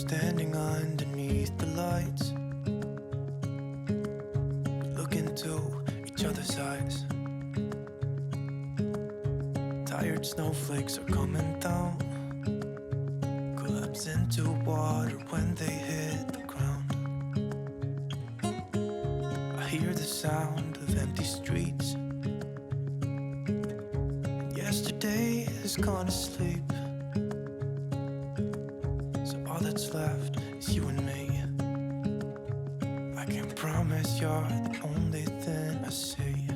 Standing underneath the lights, look into each other's eyes. Tired snowflakes are coming down, collapse into water when they hit the ground. I hear the sound of empty streets. Yesterday has gone to sleep, so all that's left is you and me. I can't promise you're the only thing I see.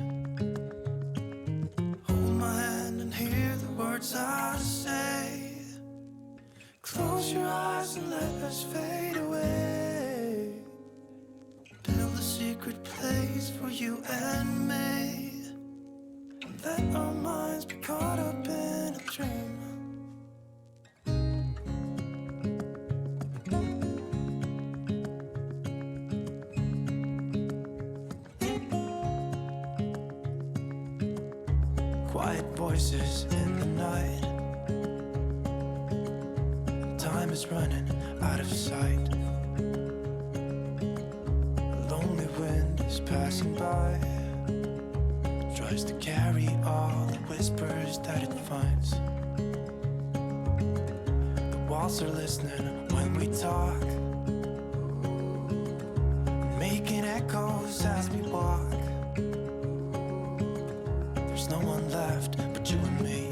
Hold my hand and hear the words I say. Close your eyes and let us fade away. Build a secret place for you and me. Let our minds be caught up in a dream. Quiet voices in the night, time is running out of sight. A lonely wind is passing by, tries to carry all the whispers that it finds. The walls are listening when we talk, making echoes as we walk. There's no one left but you and me.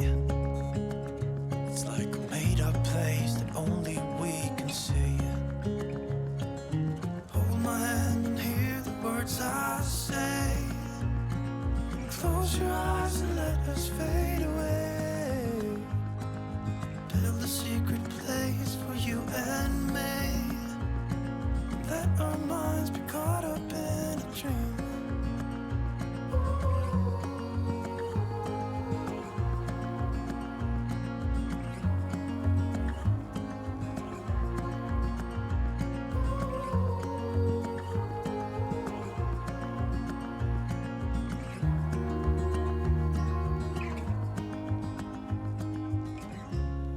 It's like a made-up place that only we can see. Hold my hand and hear the words I say. Close your eyes and let us fade away. Build a secret place for you and me. Let our minds be caught up in a dream.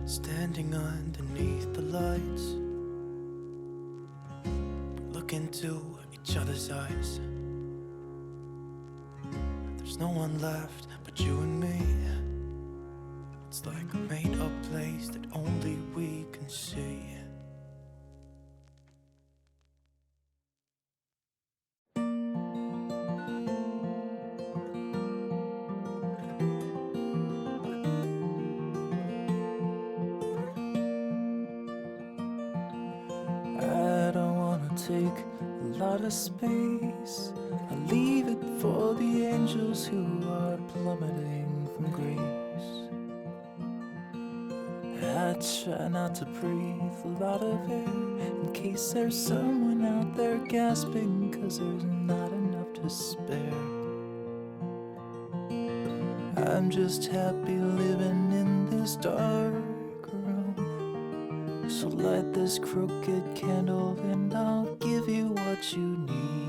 Standing underneath the lights, look into each other's eyes. There's no one left but you and me. It's like a made-up place that only we can see. I don't wanna take a lot of space. I leave it for the angels who are plummeting from grace. I try not to breathe a lot of air in case there's someone out there gasping, 'cause there's not enough to spare. I'm just happy living in this dark room. So light this crooked candle and I'll give you what you need.